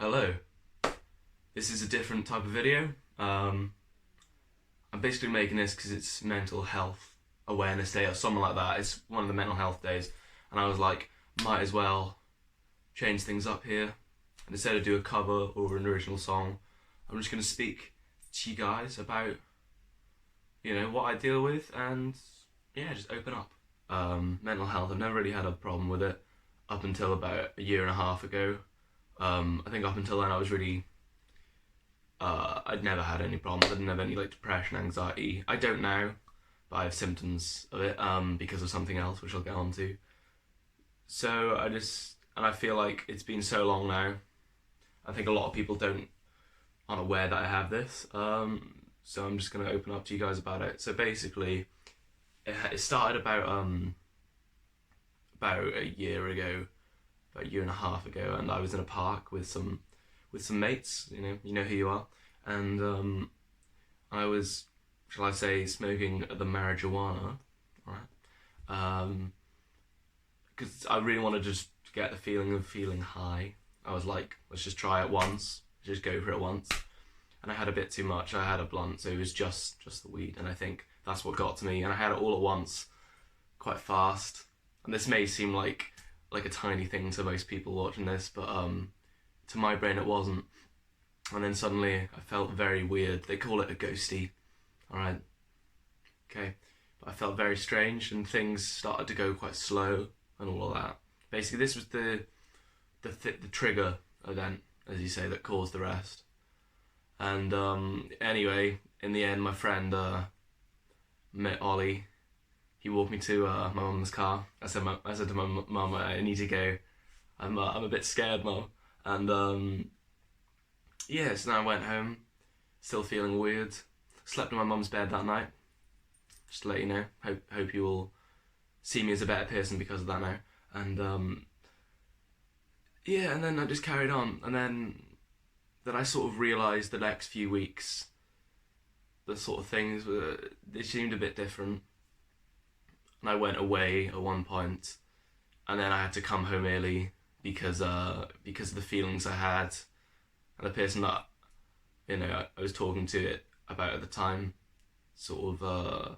Hello, this is a different type of video. I'm basically making this because it's Mental Health Awareness Day or something like that. It's one of the mental health days, and I was like, might as well change things up here. And instead of do a cover or an original song, I'm just going to speak to you guys about, what I deal with, and yeah, just open up. Mental health, I've never really had a problem with it up until about a year and a half ago. I think up until then I was really, I'd never had any problems. I didn't have any like depression, anxiety. I don't now, but I have symptoms of it because of something else, which I'll get on to. So and I feel like it's been so long now. I think a lot of people aren't aware that I have this. So I'm just gonna open up to you guys about it. So basically, it started about a year ago, about a year and a half ago, and I was in a park with some mates. You know who you are, and I was, shall I say, smoking the marijuana, right? Because I really wanted to just get the feeling of feeling high. I was like, let's just try it once, just go for it once. And I had a bit too much. I had a blunt, so it was just the weed, and I think that's what got to me. And I had it all at once, quite fast. And this may seem like a tiny thing to most people watching this, but to my brain it wasn't. And then suddenly I felt very weird. They call it a ghosty, alright? Okay. But I felt very strange, and things started to go quite slow and all of that. Basically, this was the trigger event, as you say, that caused the rest. And anyway, in the end, my friend met Ollie. He walked me to my mum's car. I said to my mum, I need to go. I'm a bit scared, mum. And yeah, so then I went home, still feeling weird. Slept in my mum's bed that night. Just to let you know. Hope you all see me as a better person because of that now. And yeah, and then I just carried on. And then I sort of realised the next few weeks, the sort of things they seemed a bit different. And I went away at one point, and then I had to come home early because of the feelings I had, and the person that I was talking to it about at the time sort of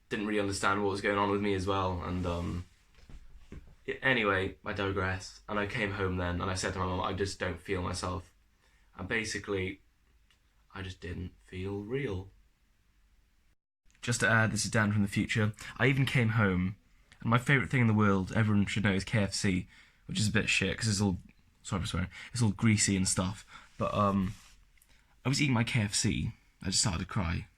didn't really understand what was going on with me as well. And yeah, anyway, I digress. And I came home then, and I said to my mum, I just don't feel myself, and basically, I just didn't feel real. Just to add, this is Dan from the future. I even came home, and my favourite thing in the world, everyone should know, is KFC, which is a bit shit because it's all, sorry for swearing, it's all greasy and stuff. But I was eating my KFC. I just started to cry.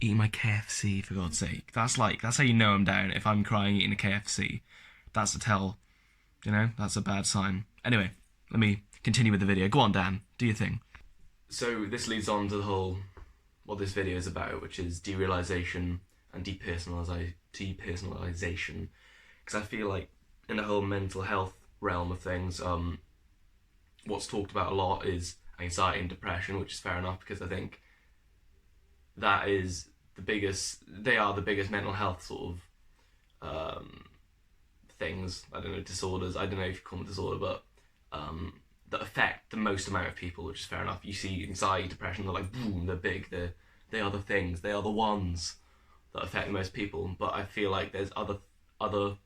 Eating my KFC, for God's sake. That's how you know I'm down. If I'm crying eating a KFC, that's a tell. That's a bad sign. Anyway, let me continue with the video. Go on, Dan. Do your thing. So this leads on to the whole what this video is about, which is derealization and depersonalization. Because I feel like in the whole mental health realm of things, what's talked about a lot is anxiety and depression, which is fair enough because I think that is they are the biggest mental health sort of things. I don't know, disorders. I don't know if you call them disorder, but that affect the most amount of people, which is fair enough. You see anxiety, depression, they're like boom, they're big, they are the things, they are the ones that affect most people. But I feel like there's other mental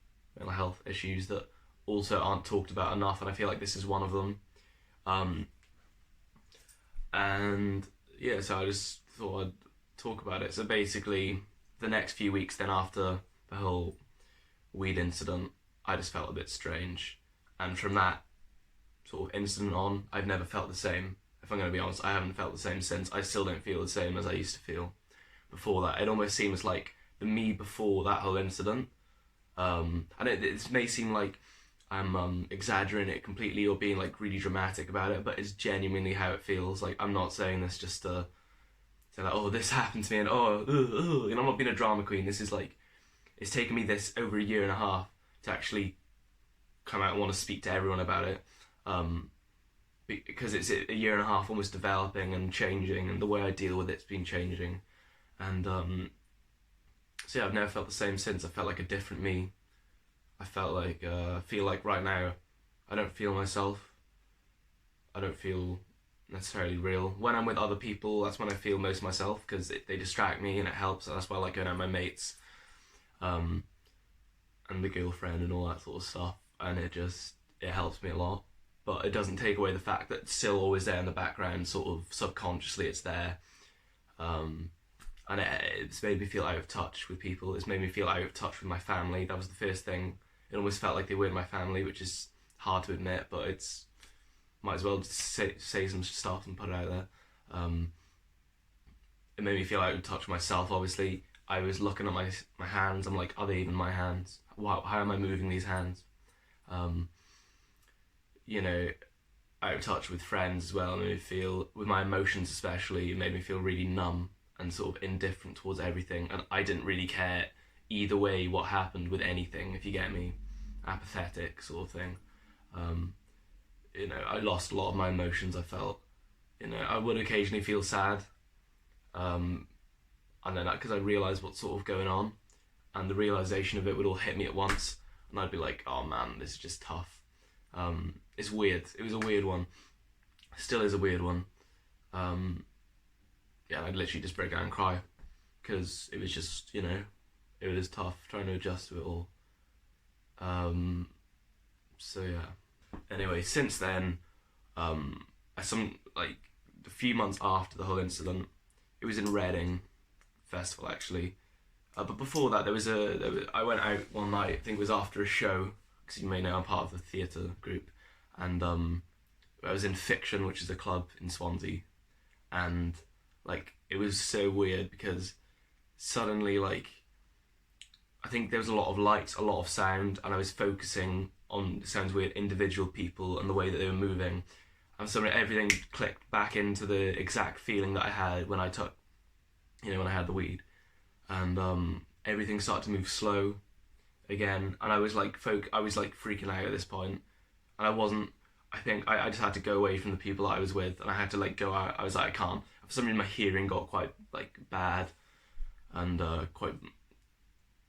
health issues that also aren't talked about enough, and I feel like this is one of them. And yeah, so I just thought I'd talk about it. So basically, the next few weeks then after the whole weed incident, I just felt a bit strange, and from that sort of incident on, I've never felt the same. If I'm going to be honest, I haven't felt the same since. I still don't feel the same as I used to feel before that. It almost seems like the me before that whole incident. And it may seem like I'm exaggerating it completely or being like really dramatic about it, but it's genuinely how it feels. Like, I'm not saying this just to say like, oh, this happened to me, and I'm not being a drama queen. This is like, it's taken me this over a year and a half to actually come out and want to speak to everyone about it. Because it's a year and a half almost developing and changing, and the way I deal with it's been changing. And so yeah, I've never felt the same since. I felt like a different me. I feel like right now I don't feel myself. I don't feel necessarily real. When I'm with other people, that's when I feel most myself, because they distract me and it helps. That's why I like going out with my mates, um, and the girlfriend and all that sort of stuff, and it helps me a lot. But it doesn't take away the fact that it's still always there in the background, sort of subconsciously it's there. Um, and it's made me feel out of touch with people. It's made me feel out of touch with my family. That was the first thing. It almost felt like they weren't my family, which is hard to admit, but it's might as well just say some stuff and put it out there. It made me feel out of touch with myself. Obviously, I was looking at my hands. I'm like, are they even my hands? Wow, how am I moving these hands? Um, you know, out of touch with friends as well. It made me feel, with my emotions especially, it made me feel really numb and sort of indifferent towards everything. And I didn't really care either way what happened with anything, if you get me. Apathetic sort of thing. I lost a lot of my emotions, I felt. I would occasionally feel sad. And then because I realised what's sort of going on, and the realisation of it would all hit me at once, and I'd be like, oh man, this is just tough. It's weird. It was a weird one. Still is a weird one. I'd literally just break down and cry, because it was just, it was tough trying to adjust to it all. So yeah. Anyway, since then, a few months after the whole incident, it was in Reading Festival actually. But before that, I went out one night. I think it was after a show, because you may know I'm part of the theatre group, and I was in Fiction, which is a club in Swansea, and it was so weird because suddenly I think there was a lot of lights, a lot of sound, and I was focusing on, it sounds weird, individual people and the way that they were moving, and suddenly everything clicked back into the exact feeling that I had when I took, when I had the weed, and everything started to move slow again, and I was freaking out at this point, and I think I just had to go away from the people that I was with, and I had to go out. I was like, I can't. For some reason my hearing got quite bad, and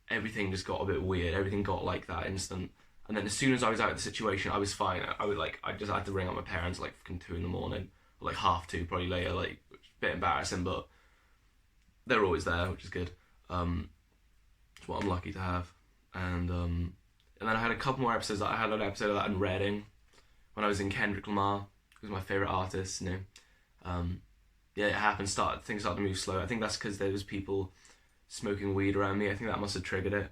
everything just got a bit weird. Everything got that instant. And then as soon as I was out of the situation, I was fine. I just had to ring up my parents fucking 2 in the morning, or 1:30 probably later, which is a bit embarrassing, but they're always there, which is good. It's what I'm lucky to have. And then I had a couple more episodes. I had an episode of that in Reading when I was in Kendrick Lamar, who's my favourite artist. It happened. Things started to move slow. I think that's because there was people smoking weed around me. I think that must have triggered it.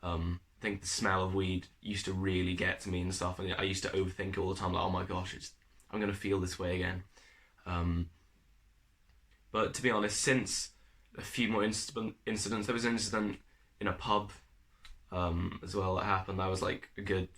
I think the smell of weed used to really get to me and stuff, and I used to overthink it all the time, oh my gosh, I'm going to feel this way again. But to be honest, since a few more incidents, there was an incident in a pub as well that happened. That was a good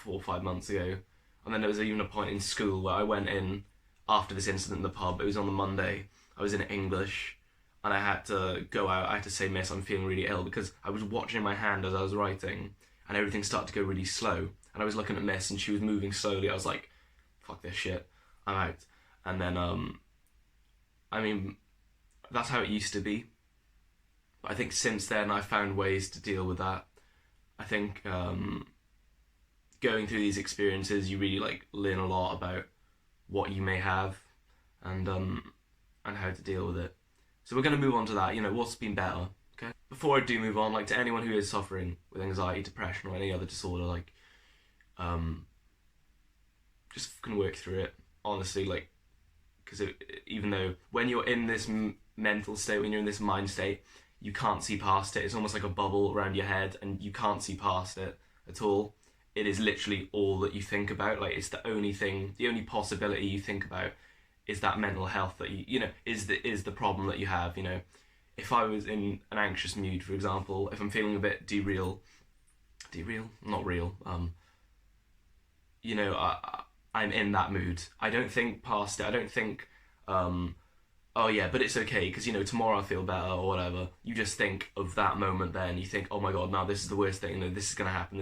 4 or 5 months ago. And then there was even a point in school where I went in after this incident in the pub. It was on the Monday. I was in English, and I had to go out. I had to say, miss, I'm feeling really ill, because I was watching my hand as I was writing, and everything started to go really slow. And I was looking at Miss, and she was moving slowly. I was like, fuck this shit, I'm out. And then, that's how it used to be. But I think since then, I've found ways to deal with that. I think going through these experiences, you really learn a lot about what you may have, and how to deal with it. So we're going to move on to that, what's been better, okay? Before I do move on, to anyone who is suffering with anxiety, depression, or any other disorder, just fucking work through it, honestly, because even though when you're in this mental state, when you're in this mind state, you can't see past it. It's almost like a bubble around your head, and you can't see past it at all. It is literally all that you think about. It's the only thing, the only possibility you think about is that mental health that is the problem that you have. If I was in an anxious mood, for example, if I'm feeling a bit not real, I'm in that mood. I don't think past it. I don't think, oh yeah, but it's okay, because tomorrow I'll feel better or whatever. You just think of that moment there, and you think, oh my god, now this is the worst thing, this is gonna happen,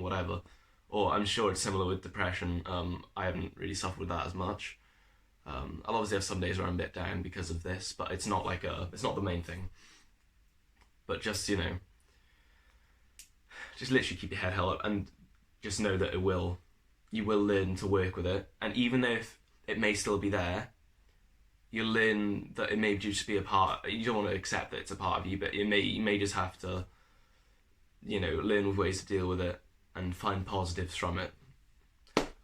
whatever. Or I'm sure it's similar with depression. I haven't really suffered with that as much. I'll obviously have some days where I'm a bit down because of this, but it's not it's not the main thing. But just, just literally keep your head held up, and just know that you will learn to work with it. And even if it may still be there. You learn that it may just be a part. You don't want to accept that it's a part of you, but you may just have to, learn with ways to deal with it and find positives from it.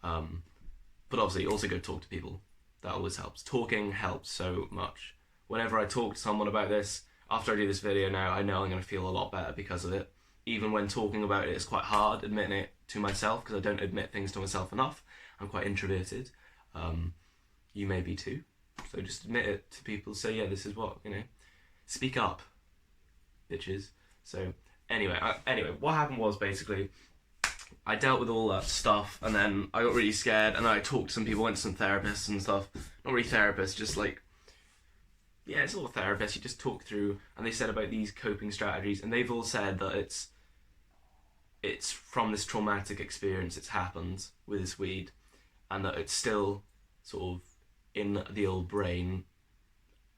But obviously, also go talk to people. That always helps. Talking helps so much. Whenever I talk to someone about this, after I do this video now, I know I'm going to feel a lot better because of it. Even when talking about it, it's quite hard admitting it to myself because I don't admit things to myself enough. I'm quite introverted. You may be too. So just admit it to people. Say, yeah, this is what, speak up, bitches. So anyway, what happened was basically I dealt with all that stuff, and then I got really scared, and then I talked to some people, went to some therapists and stuff. Not really therapists, just like, yeah, it's all therapists. You just talk through, and they said about these coping strategies, and they've all said that it's from this traumatic experience it's happened with this weed, and that it's still sort of in the old brain,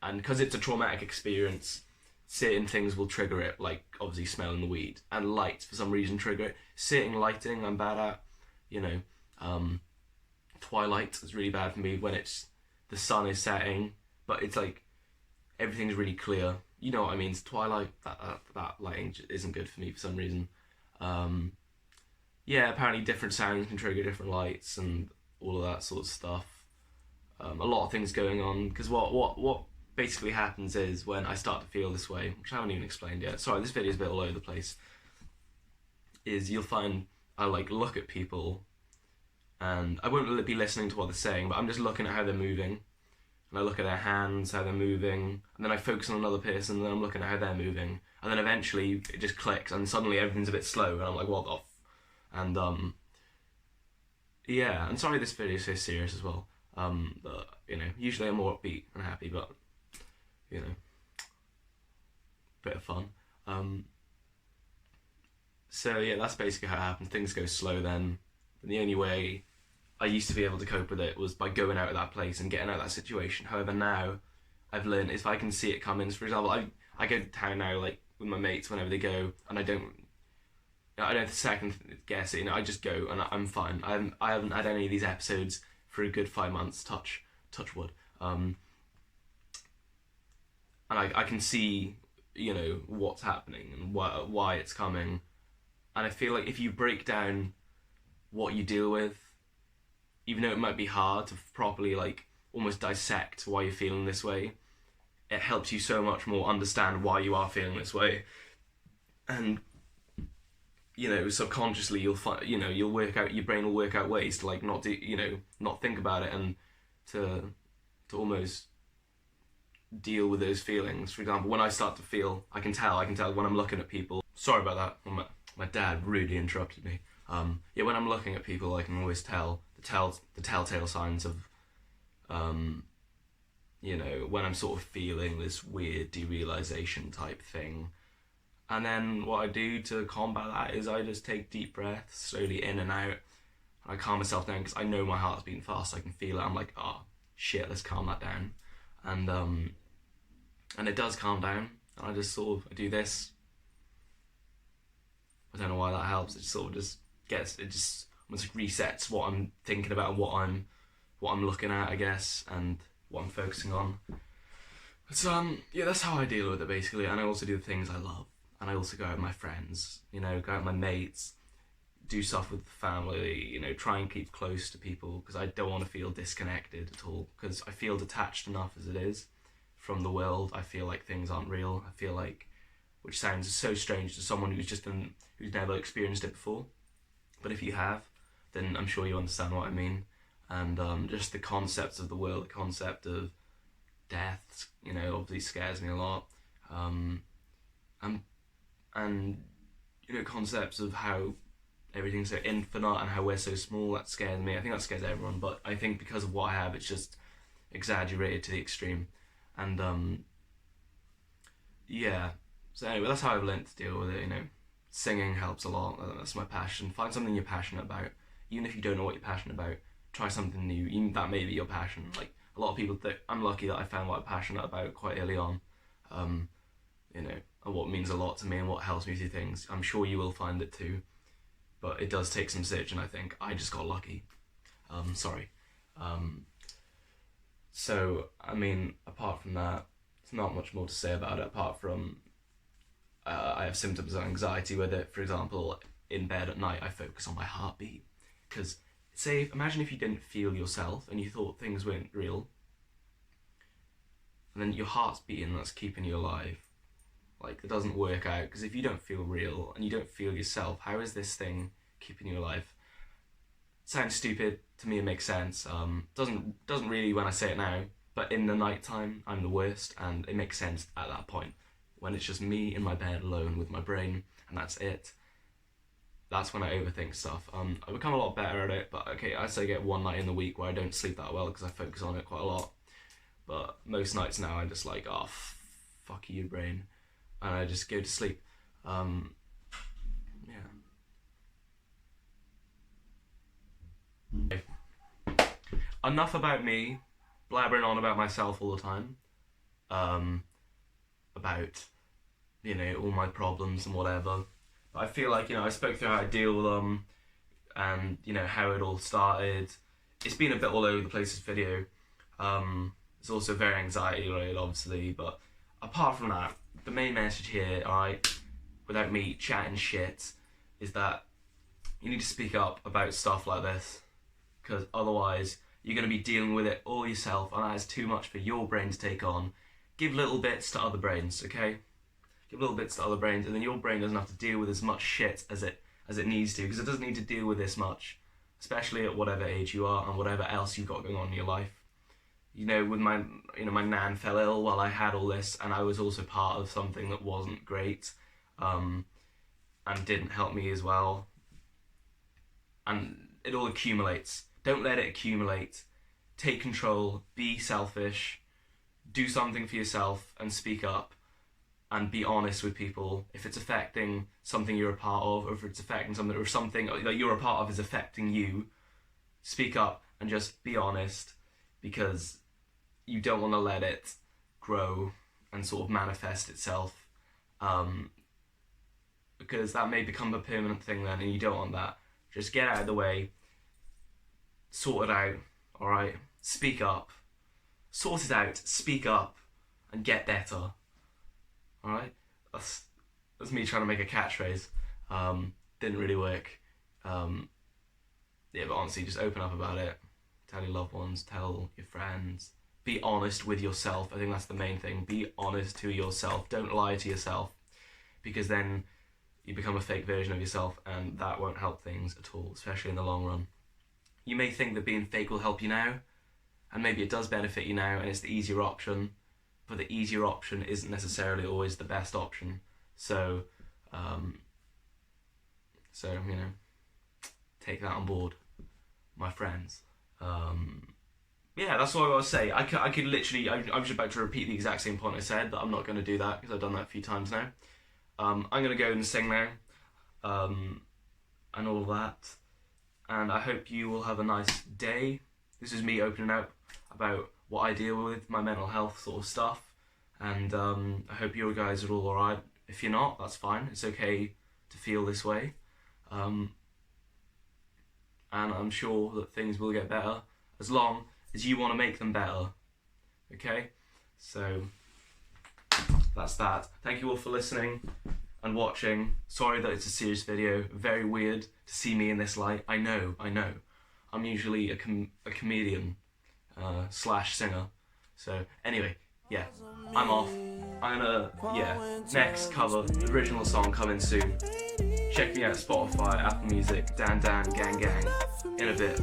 and because it's a traumatic experience, certain things will trigger it, like obviously smelling the weed, and lights for some reason trigger it. Certain lighting I'm bad at, twilight is really bad for me when the sun is setting, but it's like everything's really clear. You know what I mean? It's twilight, that lighting isn't good for me for some reason. Apparently different sounds can trigger different lights and all of that sort of stuff. A lot of things going on, because what basically happens is when I start to feel this way, which I haven't even explained yet, sorry, this video is a bit all over the place, is you'll find I look at people, and I won't be listening to what they're saying, but I'm just looking at how they're moving, and I look at their hands, how they're moving, and then I focus on another person, and then I'm looking at how they're moving, and then eventually it just clicks, and suddenly everything's a bit slow, and I'm like, what the f... And and sorry this video is so serious as well. But usually I'm more upbeat and happy, but bit of fun. So yeah, that's basically how it happened. Things go slow then, and the only way I used to be able to cope with it was by going out of that place and getting out of that situation. However, now I've learned if I can see it coming. For example, I go to town now, like with my mates whenever they go, and I don't have to second guess it. I just go and I'm fine. I haven't had any of these episodes for a good 5 months. Touch wood. And I can see what's happening and why it's coming. And I feel like if you break down what you deal with, even though it might be hard to properly almost dissect why you're feeling this way, it helps you so much more understand why you are feeling this way. And subconsciously you'll find, you'll work out, your brain will work out ways to not do, not think about it, and to almost deal with those feelings. For example, when I start to feel, I can tell when I'm looking at people. Sorry about that. My dad rudely interrupted me. When I'm looking at people, I can always tell the telltale signs of, when I'm sort of feeling this weird derealization type thing. And then what I do to combat that is I just take deep breaths, slowly in and out. I calm myself down because I know my heart's beating fast. I can feel it. I'm like, oh shit, let's calm that down. And it does calm down. And I just I do this. I don't know why that helps. It almost resets what I'm thinking about and what I'm looking at, I guess, and what I'm focusing on. So that's how I deal with it basically. And I also do the things I love. And I also go out with my friends, go out with my mates, do stuff with the family, try and keep close to people because I don't want to feel disconnected at all, because I feel detached enough as it is from the world. I feel like things aren't real. I feel like, which sounds so strange to someone who's never experienced it before. But if you have, then I'm sure you understand what I mean. And just the concepts of the world, the concept of death, obviously scares me a lot. And concepts of how everything's so infinite and how we're so small, that scares me. I think that scares everyone, but I think because of what I have, it's just exaggerated to the extreme. And so anyway, that's how I've learned to deal with it. Singing helps a lot. That's my passion. Find something you're passionate about. Even if you don't know what you're passionate about, try something new. Even that may be your passion. Like a lot of people, I'm lucky that I found what I'm passionate about quite early on. And what means a lot to me and what helps me through things. I'm sure you will find it too, but it does take some searching. I think I just got lucky. So, I mean, apart from that, there's not much more to say about it, apart from I have symptoms of anxiety with it. For example, in bed at night, I focus on my heartbeat. Because, imagine if you didn't feel yourself and you thought things weren't real, and then your heart's beating, that's keeping you alive. Like, it doesn't work out, because if you don't feel real and you don't feel yourself, how is this thing keeping you alive? Sounds stupid, to me it makes sense. Doesn't really when I say it now, but in the night time, I'm the worst, and it makes sense at that point. When it's just me in my bed alone with my brain, and that's it. That's when I overthink stuff. I become a lot better at it, but okay, I say get one night in the week where I don't sleep that well because I focus on it quite a lot. But most nights now I'm just like, oh, fuck you, brain. And I just go to sleep. Yeah. Enough about me, blabbering on about myself all the time. About, all my problems and whatever. But I feel like, I spoke through how I deal with them, and, how it all started. It's been a bit all over the place, this video. It's also very anxiety related, obviously, but apart from that, the main message here, alright, without me chatting shit, is that you need to speak up about stuff like this, because otherwise you're going to be dealing with it all yourself, and that is too much for your brain to take on. Give little bits to other brains, okay? Give little bits to other brains, and then your brain doesn't have to deal with as much shit as it needs to, because it doesn't need to deal with this much, especially at whatever age you are and whatever else you've got going on in your life. With my nan fell ill while I had all this, and I was also part of something that wasn't great, and didn't help me as well. And it all accumulates. Don't let it accumulate. Take control, be selfish, do something for yourself, and speak up, and be honest with people. If it's affecting something you're a part of, or if it's affecting something, or something that you're a part of is affecting you, speak up and just be honest, because you don't want to let it grow and sort of manifest itself, because that may become a permanent thing then, and you don't want that. Just get out of the way, sort it out, alright? Speak up, sort it out, speak up, and get better, alright? That's me trying to make a catchphrase. Didn't really work. Yeah, but honestly, just open up about it. Tell your loved ones, tell your friends. Be honest with yourself. I think that's the main thing. Be honest to yourself. Don't lie to yourself, because then you become a fake version of yourself, and that won't help things at all, especially in the long run. You may think that being fake will help you now, and maybe it does benefit you now, and it's the easier option, but the easier option isn't necessarily always the best option. So, take that on board, my friends. Yeah, that's all I gotta say. I could literally, I'm just about to repeat the exact same point I said, but I'm not going to do that because I've done that a few times now. I'm going to go and sing now, and all that, and I hope you will have a nice day. This is me opening up about what I deal with, my mental health sort of stuff, and I hope you guys are all alright. If you're not, that's fine. It's okay to feel this way, and I'm sure that things will get better as long as you want to make them better. Okay? So, that's that. Thank you all for listening and watching. Sorry that it's a serious video. Very weird to see me in this light. I know. I'm usually a comedian slash singer. So, anyway, yeah, I'm off. I'm gonna, next cover, original song coming soon. Check me out, Spotify, Apple Music, Dan, Gang, in a bit.